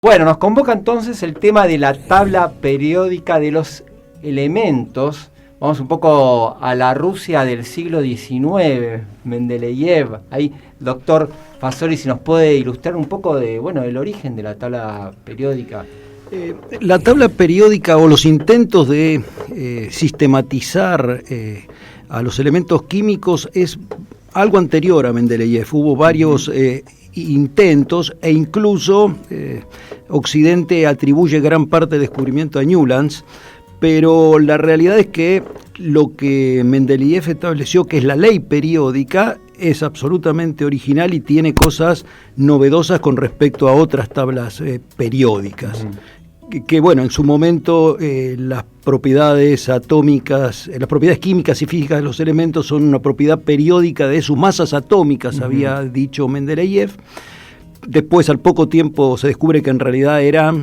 Bueno, nos convoca entonces el tema de la tabla periódica de los elementos. Vamos un poco a la Rusia del siglo XIX, Mendeleev. Ahí, doctor Fasoli, si nos puede ilustrar un poco de, el origen de la tabla periódica. La tabla periódica o los intentos de sistematizar a los elementos químicos es algo anterior a Mendeleev. Hubo varios intentos e incluso Occidente atribuye gran parte del descubrimiento a Newlands, pero la realidad es que lo que Mendeleev estableció, que es la ley periódica, es absolutamente original y tiene cosas novedosas con respecto a otras tablas periódicas. Que en su momento las propiedades atómicas, las propiedades químicas y físicas de los elementos son una propiedad periódica de sus masas atómicas, había dicho Mendeleev. Después, al poco tiempo, se descubre que en realidad era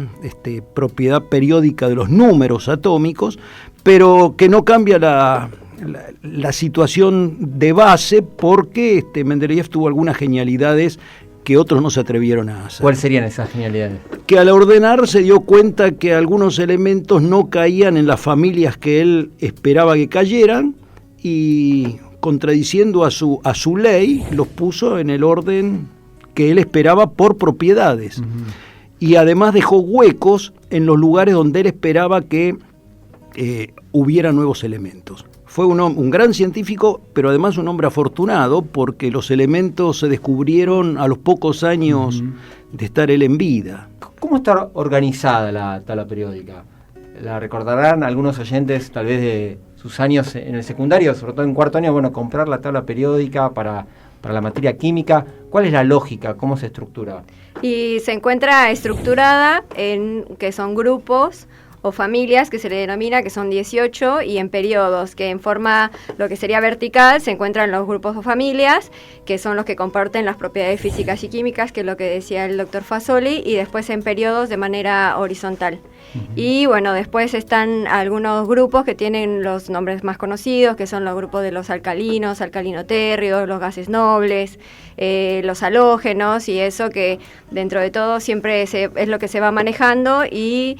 propiedad periódica de los números atómicos, pero que no cambia la situación de base, porque Mendeleev tuvo algunas genialidades que otros no se atrevieron a hacer. ¿Cuáles serían esas genialidades? Que al ordenar se dio cuenta que algunos elementos no caían en las familias que él esperaba que cayeran, y contradiciendo a su ley, los puso en el orden que él esperaba por propiedades. Y además dejó huecos en los lugares donde él esperaba que hubiera nuevos elementos. Fue un gran científico, pero además un hombre afortunado, porque los elementos se descubrieron a los pocos años de estar él en vida. ¿Cómo está organizada la tabla periódica? La recordarán algunos oyentes tal vez de sus años en el secundario, sobre todo en cuarto año, comprar la tabla periódica para la materia química. ¿Cuál es la lógica? ¿Cómo se estructura? Y se encuentra estructurada en que son grupos o familias, que se le denomina, que son 18, y en periodos, que en forma, lo que sería vertical, se encuentran los grupos o familias, que son los que comparten las propiedades físicas y químicas, que es lo que decía el doctor Fasoli, y después en periodos de manera horizontal. Y después están algunos grupos que tienen los nombres más conocidos, que son los grupos de los alcalinos, alcalinotérreos, los gases nobles, los halógenos, y eso que dentro de todo siempre es lo que se va manejando. Y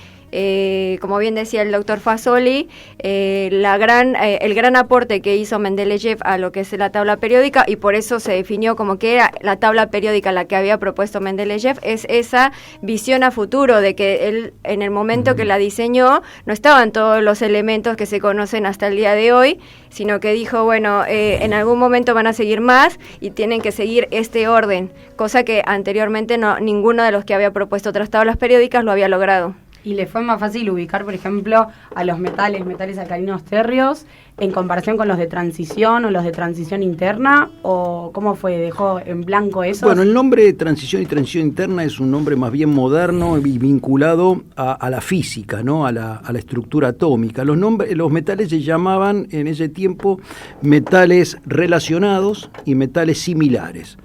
como bien decía el doctor Fasoli, el gran aporte que hizo Mendeleev a lo que es la tabla periódica, y por eso se definió como que era la tabla periódica la que había propuesto Mendeleev, es esa visión a futuro de que él, en el momento que la diseñó, no estaban todos los elementos que se conocen hasta el día de hoy, sino que dijo, en algún momento van a seguir más y tienen que seguir este orden, cosa que anteriormente ninguno de los que había propuesto otras tablas periódicas lo había logrado. Y le fue más fácil ubicar, por ejemplo, a los metales alcalinos térreos en comparación con los de transición o los de transición interna, o ¿cómo fue? ¿Dejó en blanco eso? Bueno, el nombre de transición y transición interna es un nombre más bien moderno y vinculado a la física, ¿no? A la estructura atómica. Los metales se llamaban en ese tiempo metales relacionados y metales similares.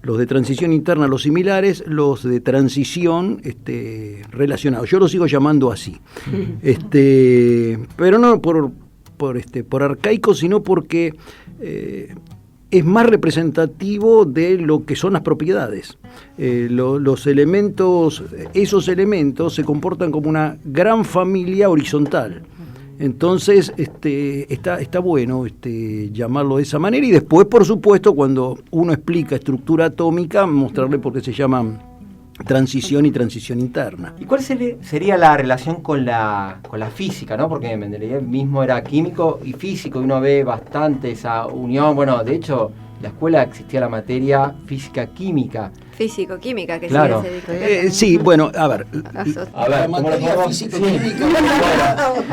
Los de transición interna, los similares, los de transición relacionados. Yo los sigo llamando así. Pero no por arcaico, sino porque es más representativo de lo que son las propiedades. Los elementos, esos elementos se comportan como una gran familia horizontal. Entonces está bueno llamarlo de esa manera, y después, por supuesto, cuando uno explica estructura atómica, mostrarle por qué se llaman transición y transición interna. ¿Y cuál sería la relación con la física, ¿no? Porque Mendeleev mismo era químico y físico, y uno ve bastante esa unión. De hecho, en la escuela existía la materia física-química. Físico-química, que claro. Sí, a ver. La materia físico-química,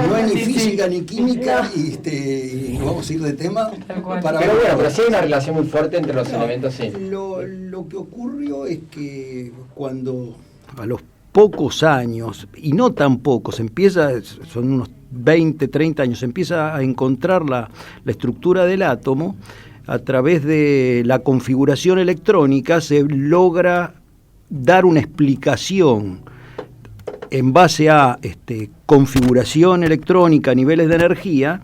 no hay ni física ni química, y vamos a ir de tema. Pero sí hay una relación muy fuerte entre los elementos, sí. Lo que ocurrió es que cuando a los pocos años, y no tan pocos, son unos 20, 30 años, se empieza a encontrar la estructura del átomo. A través de la configuración electrónica se logra dar una explicación en base a configuración electrónica, niveles de energía,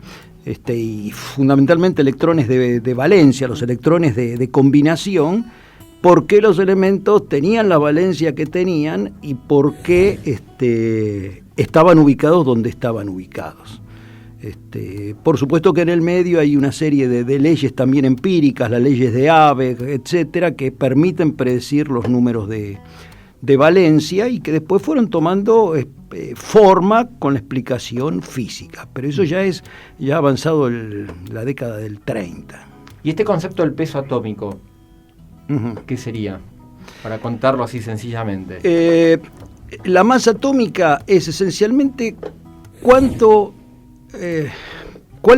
y fundamentalmente electrones de valencia, los electrones de combinación, por qué los elementos tenían la valencia que tenían y por qué estaban ubicados donde estaban ubicados. Por supuesto que en el medio hay una serie de leyes también empíricas, las leyes de Abbe, etcétera, que permiten predecir los números de valencia y que después fueron tomando forma con la explicación física. Pero eso ya ha avanzado la década del 30. ¿Y este concepto del peso atómico, qué sería? Para contarlo así sencillamente. La masa atómica es esencialmente cuál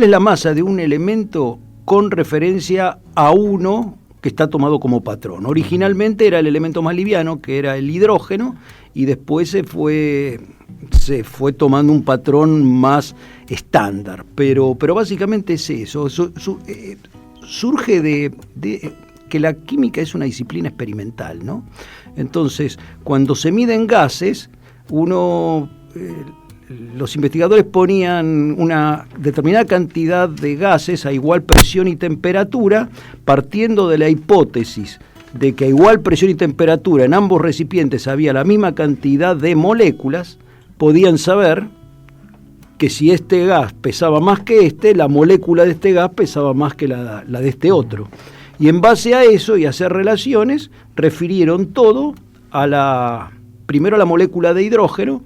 es la masa de un elemento con referencia a uno que está tomado como patrón. Originalmente era el elemento más liviano, que era el hidrógeno, y después se fue tomando un patrón más estándar. Pero básicamente es eso. Surge de que la química es una disciplina experimental, ¿no? Entonces, cuando se miden gases, los investigadores ponían una determinada cantidad de gases a igual presión y temperatura, partiendo de la hipótesis de que a igual presión y temperatura en ambos recipientes había la misma cantidad de moléculas. Podían saber que si este gas pesaba más que la molécula de este gas pesaba más que la de este otro. Y en base a eso y a hacer relaciones, refirieron todo primero a la molécula de hidrógeno,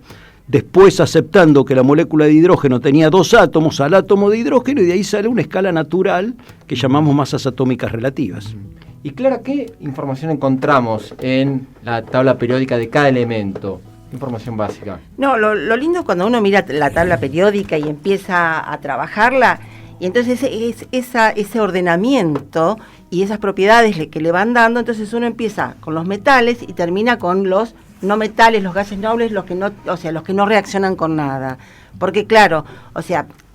después aceptando que la molécula de hidrógeno tenía 2 átomos, al átomo de hidrógeno, y de ahí sale una escala natural que llamamos masas atómicas relativas. Y Clara, ¿qué información encontramos en la tabla periódica de cada elemento? Información básica. No, lo lindo es cuando uno mira la tabla periódica y empieza a trabajarla, y entonces ese ordenamiento y esas propiedades que le van dando, entonces uno empieza con los metales y termina con los no metales, los gases nobles, los que no reaccionan con nada. Porque claro,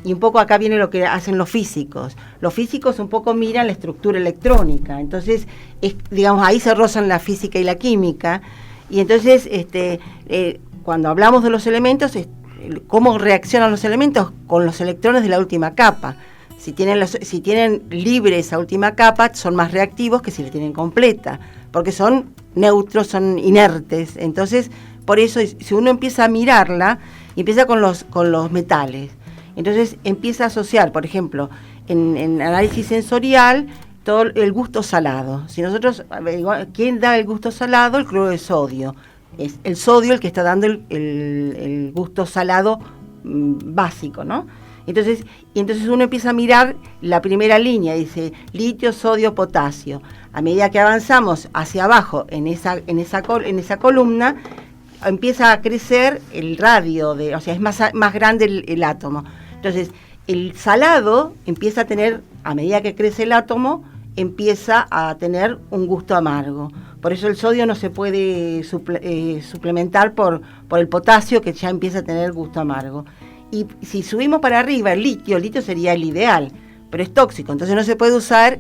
y un poco acá viene lo que hacen los físicos. Los físicos un poco miran la estructura electrónica, entonces ahí se rozan la física y la química, y entonces cuando hablamos de los elementos, cómo reaccionan los elementos con los electrones de la última capa. Si tienen libre esa última capa, son más reactivos que si la tienen completa, porque son neutros, son inertes. Entonces, por eso, si uno empieza a mirarla, empieza con los metales. Entonces, empieza a asociar, por ejemplo, en análisis sensorial, todo el gusto salado. Si nosotros, ¿quién da el gusto salado? El cloruro de sodio. Es el sodio el que está dando el gusto salado básico, ¿no? Entonces uno empieza a mirar la primera línea, dice litio, sodio, potasio. A medida que avanzamos hacia abajo en esa columna, empieza a crecer el radio, es más grande el átomo. Entonces, el salado empieza a tener, a medida que crece el átomo, empieza a tener un gusto amargo. Por eso el sodio no se puede suplementar por el potasio, que ya empieza a tener gusto amargo. Y si subimos para arriba, el litio sería el ideal, pero es tóxico, entonces no se puede usar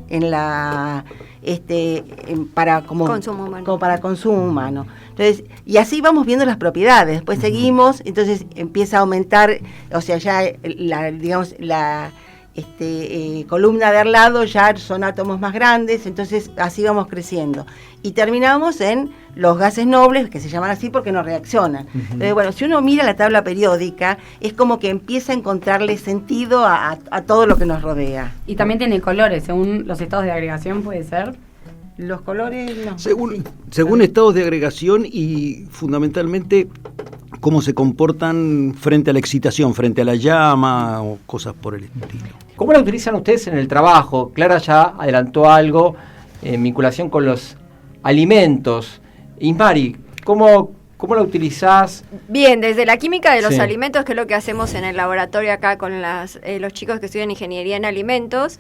para consumo humano. Entonces, y así vamos viendo las propiedades. Después seguimos, entonces empieza a aumentar, ya la columna de al lado ya son átomos más grandes, entonces así vamos creciendo. Y terminamos en los gases nobles, que se llaman así porque no reaccionan. Entonces, si uno mira la tabla periódica, es como que empieza a encontrarle sentido a todo lo que nos rodea. Y también tiene colores, según los estados de agregación, ¿puede ser? Los colores, no. Según estados de agregación y fundamentalmente cómo se comportan frente a la excitación, frente a la llama o cosas por el estilo. ¿Cómo la utilizan ustedes en el trabajo? Clara ya adelantó algo en vinculación con los alimentos. Ismari, ¿cómo la utilizás? Bien, desde la química de los alimentos, que es lo que hacemos en el laboratorio acá con los chicos que estudian ingeniería en alimentos,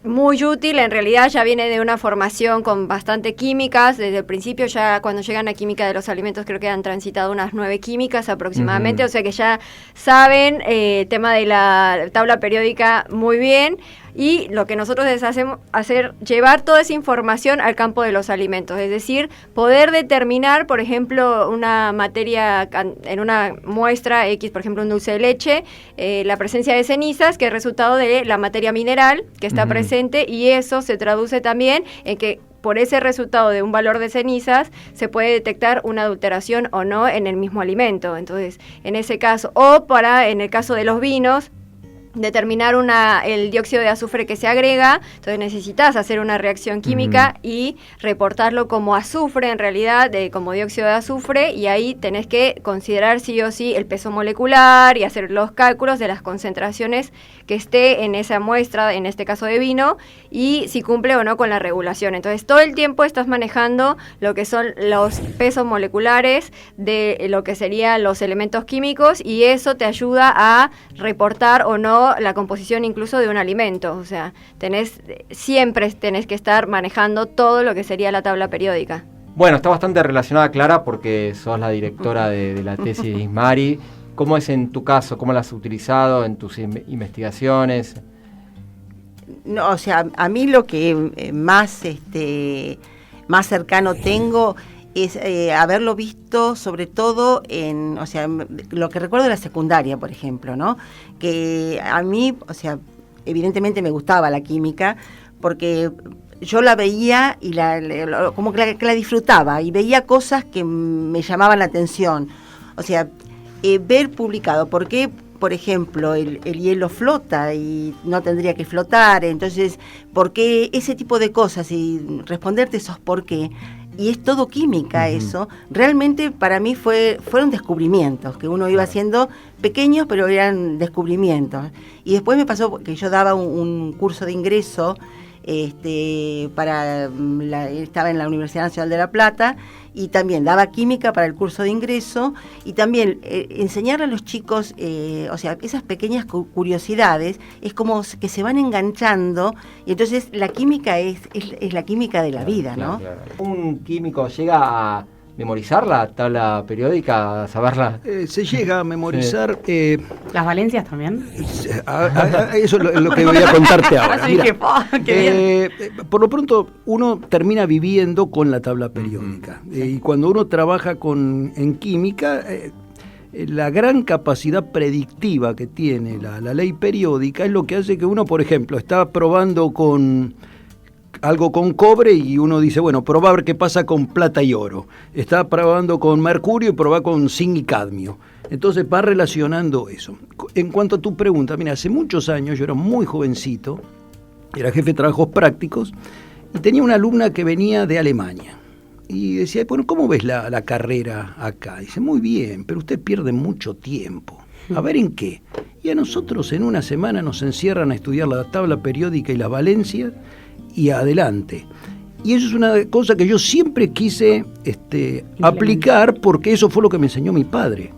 muy útil. En realidad ya viene de una formación con bastante químicas. Desde el principio, ya cuando llegan a química de los alimentos, creo que han transitado unas 9 químicas aproximadamente, o sea que ya saben tema de la tabla periódica muy bien. Y lo que nosotros les hacemos llevar toda esa información al campo de los alimentos, es decir, poder determinar, por ejemplo, una materia en una muestra X, por ejemplo un dulce de leche, la presencia de cenizas, que es resultado de la materia mineral que está presente, y eso se traduce también en que por ese resultado de un valor de cenizas se puede detectar una adulteración o no en el mismo alimento. Entonces, en ese caso, o en el caso de los vinos, determinar el dióxido de azufre que se agrega, entonces necesitas hacer una reacción química y reportarlo como azufre en realidad, como dióxido de azufre, y ahí tenés que considerar sí o sí el peso molecular y hacer los cálculos de las concentraciones que esté en esa muestra, en este caso de vino, y si cumple o no con la regulación. Entonces todo el tiempo estás manejando lo que son los pesos moleculares de lo que serían los elementos químicos, y eso te ayuda a reportar o no la composición incluso de un alimento. O sea, siempre tenés que estar manejando todo lo que sería la tabla periódica. Bueno, está bastante relacionada, Clara, porque sos la directora de la tesis de Ismari. ¿Cómo es en tu caso? ¿Cómo la has utilizado en tus investigaciones? No, o sea, a mí lo que más cercano tengo es haberlo visto sobre todo o sea, lo que recuerdo de la secundaria, por ejemplo, ¿no? Que a mí, o sea, evidentemente me gustaba la química, porque yo la veía y como que la disfrutaba, y veía cosas que me llamaban la atención. O sea, ver publicado, ¿por qué, por ejemplo, el hielo flota y no tendría que flotar? Entonces, ¿por qué ese tipo de cosas? Y responderte esos por qué. Y es todo química eso. Realmente para mí fueron descubrimientos que uno iba haciendo pequeños, pero eran descubrimientos. Y después me pasó que yo daba un curso de ingreso, estaba en la Universidad Nacional de La Plata, y también daba química para el curso de ingreso, y también enseñarle a los chicos, o sea, esas pequeñas curiosidades, es como que se van enganchando, y entonces la química es la química de la vida, ¿no? Claro. ¿Un químico llega a memorizar la tabla periódica, a saberla? Se llega a memorizar. ¿Las valencias también? Eso es lo que voy a contarte ahora. Mira, por lo pronto, uno termina viviendo con la tabla periódica. Y cuando uno trabaja en química, la gran capacidad predictiva que tiene la ley periódica es lo que hace que uno, por ejemplo, está probando con algo con cobre y uno dice, bueno, probá a ver qué pasa con plata y oro. Está probando con mercurio y probá con zinc y cadmio. Entonces va relacionando eso. En cuanto a tu pregunta, mira, hace muchos años, yo era muy jovencito, era jefe de trabajos prácticos, y tenía una alumna que venía de Alemania. Y decía, bueno, ¿cómo ves la carrera acá? Y dice, muy bien, pero usted pierde mucho tiempo. A ver, ¿en qué? Y a nosotros en una semana nos encierran a estudiar la tabla periódica y las valencias, y adelante. Y eso es una cosa que yo siempre quise aplicar, porque eso fue lo que me enseñó mi padre.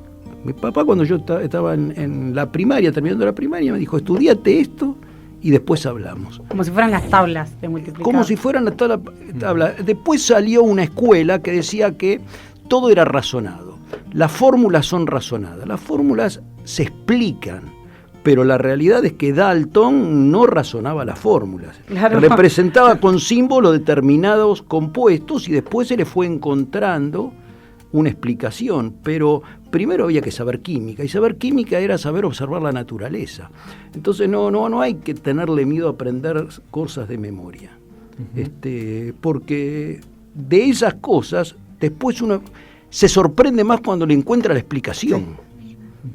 Mi papá, cuando yo estaba en la primaria, terminando la primaria, me dijo, estudiate esto y después hablamos. Como si fueran las tablas de multiplicar. Como si fueran las tablas. Después salió una escuela que decía que todo era razonado. Las fórmulas son razonadas. Las fórmulas se explican. Pero la realidad es que Dalton no razonaba las fórmulas. Claro. Representaba con símbolos determinados compuestos y después se le fue encontrando una explicación. Pero primero había que saber química, y saber química era saber observar la naturaleza. Entonces no hay que tenerle miedo a aprender cosas de memoria. Porque de esas cosas después uno se sorprende más cuando le encuentra la explicación.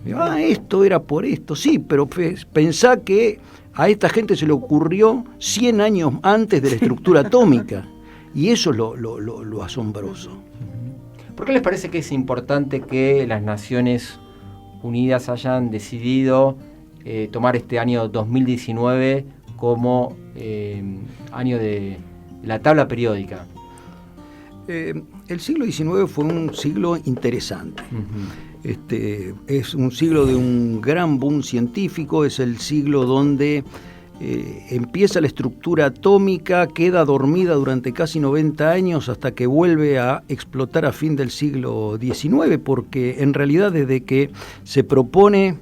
Sí. Esto era por esto, sí, pero pensá que a esta gente se le ocurrió 100 años antes de la estructura atómica, y eso es lo asombroso. ¿Por qué les parece que es importante que las Naciones Unidas hayan decidido tomar este año 2019 como año de la tabla periódica? El siglo XIX fue un siglo interesante. Es un siglo de un gran boom científico, es el siglo donde empieza la estructura atómica, queda dormida durante casi 90 años hasta que vuelve a explotar a fin del siglo XIX, porque en realidad desde que se propone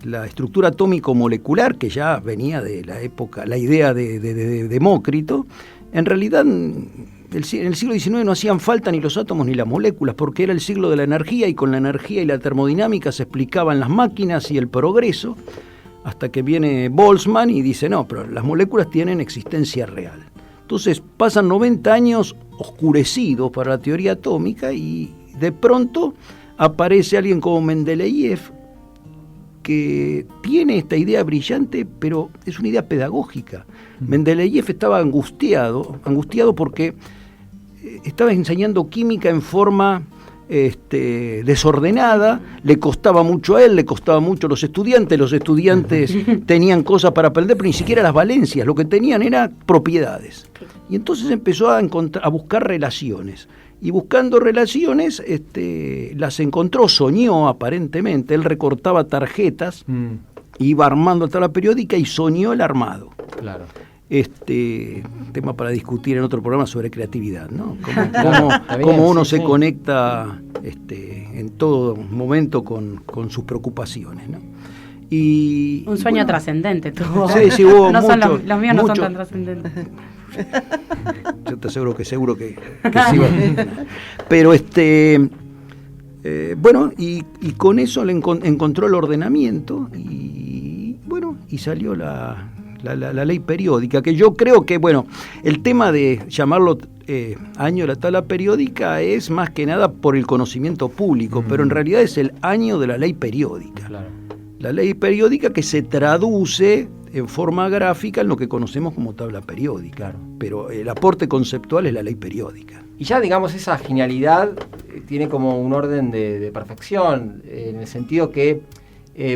la estructura atómico-molecular, que ya venía de la época, la idea de Demócrito, en realidad en el siglo XIX no hacían falta ni los átomos ni las moléculas, porque era el siglo de la energía, y con la energía y la termodinámica se explicaban las máquinas y el progreso, hasta que viene Boltzmann y dice, no, pero las moléculas tienen existencia real. Entonces pasan 90 años oscurecidos para la teoría atómica y de pronto aparece alguien como Mendeleev que tiene esta idea brillante, pero es una idea pedagógica. Mendeleev estaba angustiado porque estaba enseñando química en forma desordenada, le costaba mucho a él, le costaba mucho a los estudiantes tenían cosas para aprender, pero ni siquiera las valencias, lo que tenían eran propiedades. Y entonces empezó a buscar relaciones. Y buscando relaciones, las encontró, soñó aparentemente, él recortaba tarjetas, iba armando la tabla periódica y soñó el armado. Claro. Tema para discutir en otro programa sobre creatividad, ¿no? Cómo uno se conecta en todo momento con sus preocupaciones, ¿no? Y un sueño trascendente tuvo. Sí, hubo no mucho, son los míos no son tan trascendentes. Yo te aseguro que sí va. Pero bueno, y con eso le encontró el ordenamiento y bueno, y salió la ley periódica, que yo creo que, bueno, el tema de llamarlo año de la tabla periódica es más que nada por el conocimiento público, pero en realidad es el año de la ley periódica. Claro. La ley periódica que se traduce en forma gráfica en lo que conocemos como tabla periódica. Claro. Pero el aporte conceptual es la ley periódica. Y ya, digamos, esa genialidad tiene como un orden de perfección, en el sentido que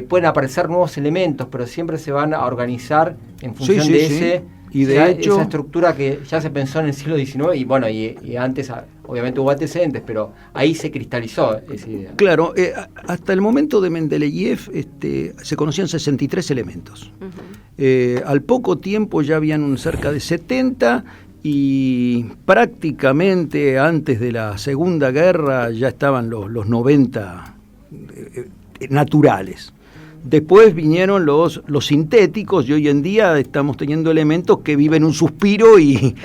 pueden aparecer nuevos elementos, pero siempre se van a organizar en función de y de hecho, esa estructura que ya se pensó en el siglo XIX y bueno, y antes obviamente hubo antecedentes, pero ahí se cristalizó esa idea. Claro, hasta el momento de Mendeleev se conocían 63 elementos. Al poco tiempo ya habían cerca de 70 y prácticamente antes de la Segunda Guerra ya estaban los 90 naturales. Después vinieron los sintéticos y hoy en día estamos teniendo elementos que viven un suspiro y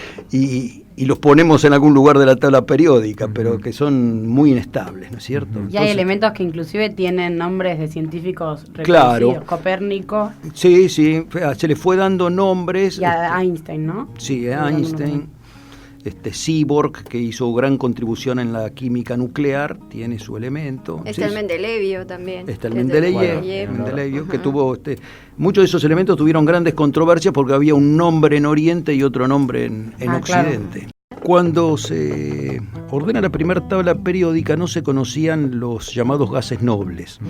los ponemos en algún lugar de la tabla periódica, pero que son muy inestables, ¿no es cierto? Y hay elementos que inclusive tienen nombres de científicos reconocidos, claro. Copérnico. Sí, se le fue dando nombres. Y a Einstein, ¿no? Sí, a Einstein. Seaborg, que hizo gran contribución en la química nuclear, tiene su elemento. Está el Mendelevio también. Está el Mendelevio, que tuvo muchos de esos elementos tuvieron grandes controversias porque había un nombre en Oriente y otro nombre en Occidente. Claro. Cuando se ordena la primera tabla periódica no se conocían los llamados gases nobles,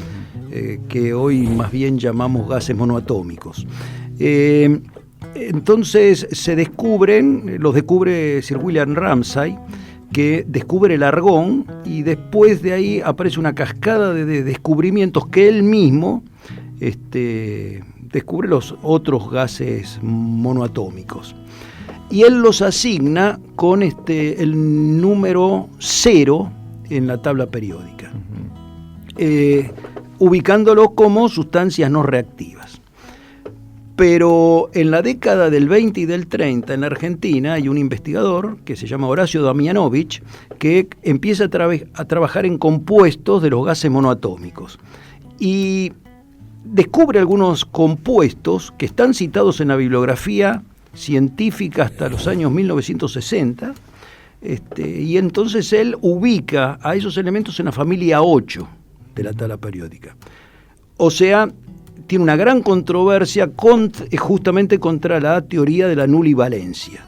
que hoy más bien llamamos gases monoatómicos. Entonces los descubre Sir William Ramsay, que descubre el argón y después de ahí aparece una cascada de descubrimientos que él mismo descubre los otros gases monoatómicos. Y él los asigna con el número 0 en la tabla periódica, ubicándolo como sustancias no reactivas. Pero en la década del 20 y del 30 en la Argentina hay un investigador que se llama Horacio Damianovich que empieza a trabajar en compuestos de los gases monoatómicos y descubre algunos compuestos que están citados en la bibliografía científica hasta los años 1960 y entonces él ubica a esos elementos en la familia 8 de la tabla periódica. O sea, tiene una gran controversia justamente contra la teoría de la nulivalencia.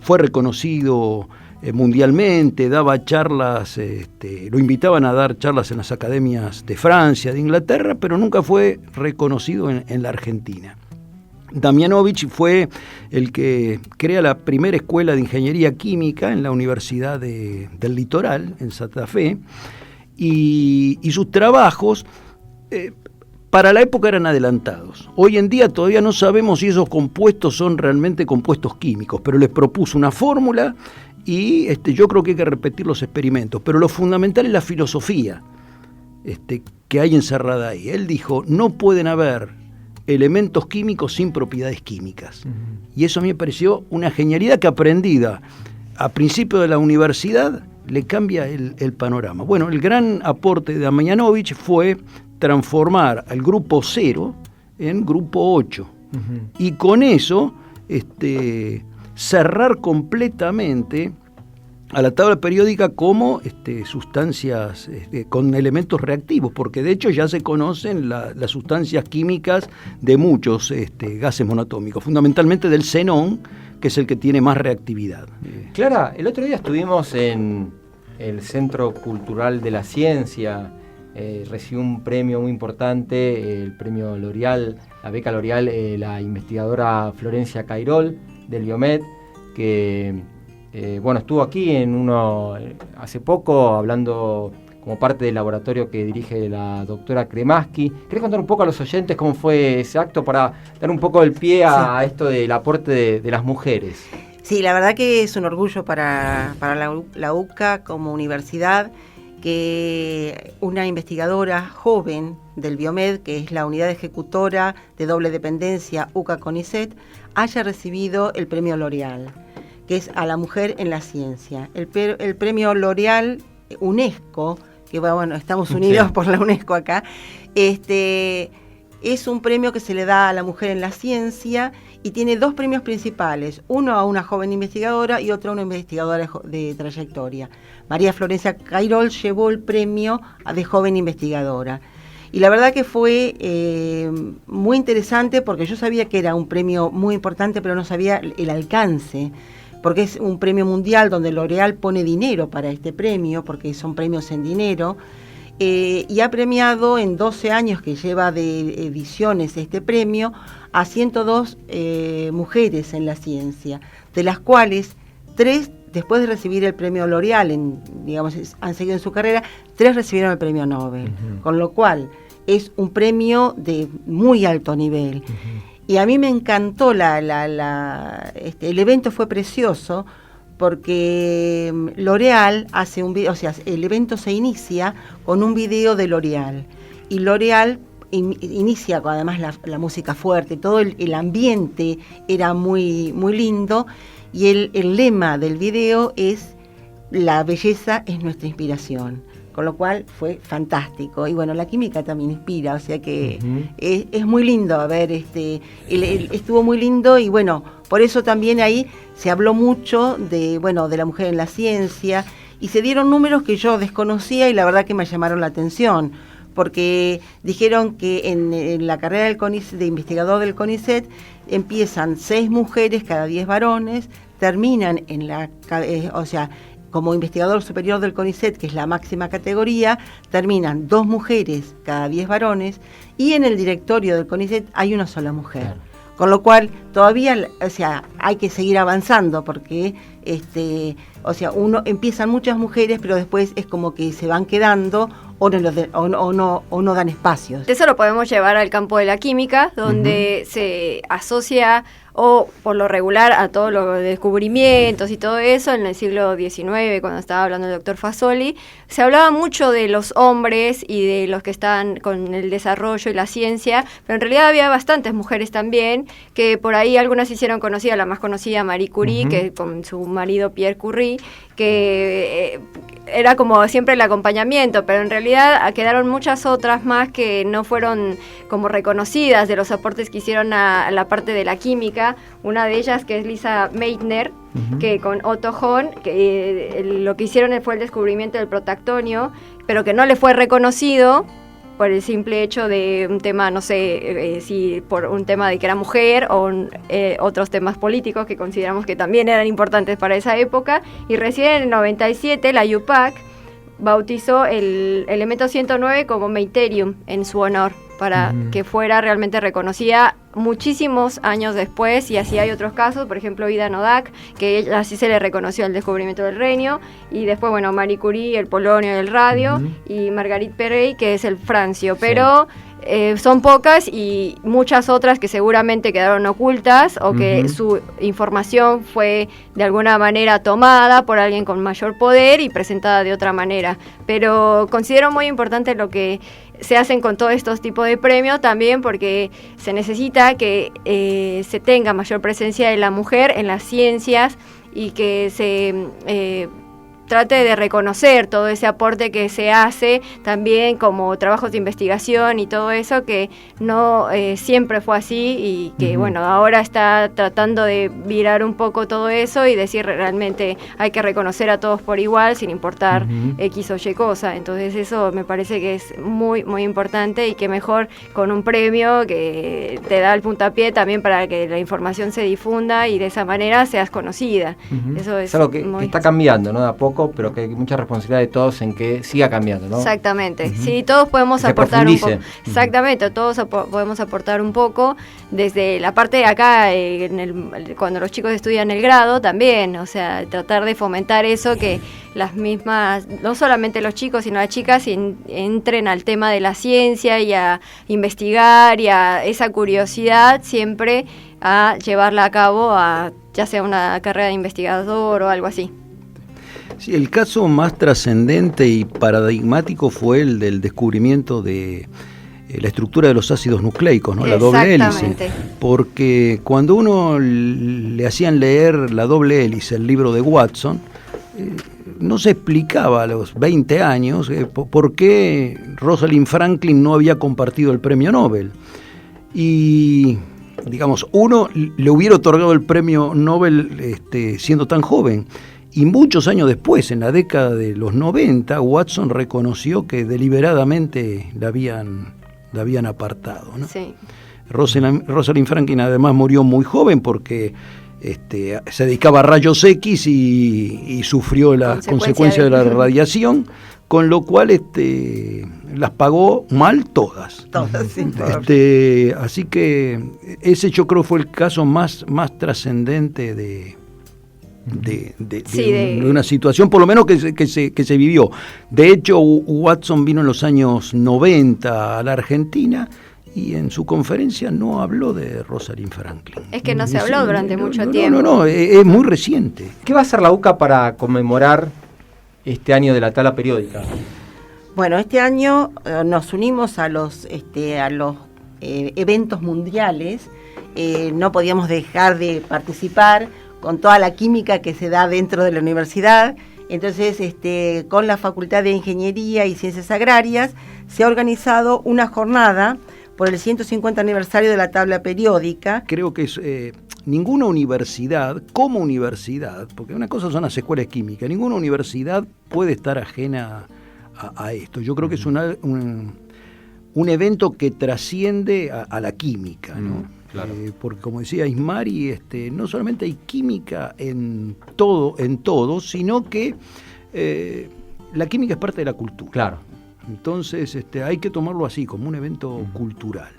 Fue reconocido mundialmente, daba charlas, lo invitaban a dar charlas en las academias de Francia, de Inglaterra, pero nunca fue reconocido en la Argentina. Damianovich fue el que crea la primera escuela de ingeniería química en la Universidad del Litoral, en Santa Fe, y sus trabajos para la época eran adelantados. Hoy en día todavía no sabemos si esos compuestos son realmente compuestos químicos, pero les propuso una fórmula y yo creo que hay que repetir los experimentos. Pero lo fundamental es la filosofía que hay encerrada ahí. Él dijo, no pueden haber elementos químicos sin propiedades químicas. Y eso a mí me pareció una genialidad que aprendida a principio de la universidad le cambia el panorama. Bueno, el gran aporte de Damianovich fue transformar al grupo 0 en grupo 8. Y con eso cerrar completamente a la tabla periódica como sustancias con elementos reactivos, porque de hecho ya se conocen las sustancias químicas de muchos gases monoatómicos, fundamentalmente del xenón, que es el que tiene más reactividad. Clara, el otro día estuvimos en el Centro Cultural de la Ciencia, recibió un premio muy importante, el premio L'Oréal, la beca L'Oréal, la investigadora Florencia Cairol del Biomed, que estuvo aquí hace poco hablando como parte del laboratorio que dirige la doctora Kremaski. ¿Querés contar un poco a los oyentes cómo fue ese acto para dar un poco el pie a esto del aporte de las mujeres? Sí, la verdad que es un orgullo para la UCA como universidad que una investigadora joven del Biomed, que es la unidad ejecutora de doble dependencia UCA-CONICET, haya recibido el premio L'Oréal, que es a la mujer en la ciencia. El premio L'Oréal UNESCO, que estamos unidos por la UNESCO acá, es un premio que se le da a la mujer en la ciencia y tiene dos premios principales, uno a una joven investigadora y otro a una investigadora de trayectoria. María Florencia Cairol llevó el premio de joven investigadora. Y la verdad que fue muy interesante porque yo sabía que era un premio muy importante, pero no sabía el alcance, porque es un premio mundial donde L'Oréal pone dinero para este premio, porque son premios en dinero, y ha premiado en 12 años que lleva de ediciones este premio a 102 mujeres en la ciencia, de las cuales 3, después de recibir el premio L'Oréal, han seguido en su carrera, 3 recibieron el premio Nobel, con lo cual es un premio de muy alto nivel. Y a mí me encantó el evento fue precioso porque L'Oréal hace un video, el evento se inicia con un video de L'Oréal y L'Oréal inicia además la música fuerte, todo el ambiente era muy, muy lindo y el lema del video es la belleza es nuestra inspiración. Con lo cual fue fantástico. Y la química también inspira, o sea que es muy lindo. A ver, estuvo muy lindo y por eso también ahí se habló mucho de la mujer en la ciencia y se dieron números que yo desconocía y la verdad que me llamaron la atención, porque dijeron que en la carrera del CONICET, de investigador del CONICET, empiezan 6 mujeres cada 10 varones, terminan en como investigador superior del CONICET, que es la máxima categoría, terminan 2 mujeres cada 10 varones y en el directorio del CONICET hay una sola mujer. Claro. Con lo cual todavía, hay que seguir avanzando porque, empiezan muchas mujeres, pero después es como que se van quedando o no dan espacios. Eso lo podemos llevar al campo de la química, donde se asocia o por lo regular a todos los descubrimientos y todo eso. En el siglo XIX, cuando estaba hablando el doctor Fasoli, se hablaba mucho de los hombres y de los que estaban con el desarrollo y la ciencia, pero en realidad había bastantes mujeres también, que por ahí algunas se hicieron conocidas, la más conocida Marie Curie, que con su marido Pierre Curie, que era como siempre el acompañamiento, pero en realidad quedaron muchas otras más que no fueron como reconocidas de los aportes que hicieron a la parte de la química. Una de ellas que es Lisa Meitner, que con Otto Hahn, que lo que hicieron fue el descubrimiento del protactonio, pero que no le fue reconocido por el simple hecho de un tema, no sé, si por un tema de que era mujer o otros temas políticos que consideramos que también eran importantes para esa época. Y recién en el 97 la UPAC bautizó el elemento 109 como Meiterium en su honor, para que fuera realmente reconocida muchísimos años después. Y así hay otros casos, por ejemplo Ida Nodak, que así se le reconoció el descubrimiento del renio, y después Marie Curie, el polonio y el radio, y Marguerite Perey, que es el francio, pero son pocas y muchas otras que seguramente quedaron ocultas o que su información fue de alguna manera tomada por alguien con mayor poder y presentada de otra manera. Pero considero muy importante lo que se hacen con todos estos tipos de premios también, porque se necesita que se tenga mayor presencia de la mujer en las ciencias y que se trate de reconocer todo ese aporte que se hace también como trabajos de investigación y todo eso, que no siempre fue así y que bueno, ahora está tratando de virar un poco todo eso y decir realmente hay que reconocer a todos por igual sin importar X o Y cosa. Entonces eso me parece que es muy muy importante y que mejor con un premio que te da el puntapié también para que la información se difunda y de esa manera seas conocida. Eso es algo que está cambiando, ¿no? De a poco, pero que hay mucha responsabilidad de todos en que siga cambiando, ¿no? Exactamente. Sí, todos podemos aportar un poco. Exactamente, todos podemos aportar un poco desde la parte de acá, cuando los chicos estudian el grado también, o sea, tratar de fomentar eso, que las mismas, no solamente los chicos, sino las chicas entren al tema de la ciencia y a investigar y a esa curiosidad siempre a llevarla a cabo, a ya sea una carrera de investigador o algo así. Sí, el caso más trascendente y paradigmático fue el del descubrimiento de la estructura de los ácidos nucleicos, ¿no? La doble hélice. Porque cuando uno le hacían leer La doble hélice, el libro de Watson, no se explicaba a los 20 años por qué Rosalind Franklin no había compartido el premio Nobel. Y, digamos, uno le hubiera otorgado el premio Nobel siendo tan joven. Y muchos años después, en la década de los 90, Watson reconoció que deliberadamente la habían apartado, ¿no? Sí. Rosalind Franklin además murió muy joven porque se dedicaba a rayos X y sufrió las consecuencias de la radiación, con lo cual las pagó mal todas. Así que ese yo creo fue el caso más trascendente de una situación, por lo menos que se vivió. De hecho, Watson vino en los años 90 a la Argentina y en su conferencia no habló de Rosalind Franklin. Es que no se habló durante mucho tiempo. No, es muy reciente. ¿Qué va a hacer la UCA para conmemorar este año de la tabla periódica? Bueno, este año nos unimos a los eventos mundiales. No podíamos dejar de participar con toda la química que se da dentro de la universidad. Entonces, con la Facultad de Ingeniería y Ciencias Agrarias se ha organizado una jornada por el 150 aniversario de la tabla periódica. Creo que es ninguna universidad, como universidad, porque una cosa son las escuelas químicas, ninguna universidad puede estar ajena a esto. Yo creo que es un evento que trasciende a la química, ¿no? Claro. Porque como decía Ismari, no solamente hay química en todo, sino que la química es parte de la cultura. Claro. Entonces hay que tomarlo así, como un evento cultural.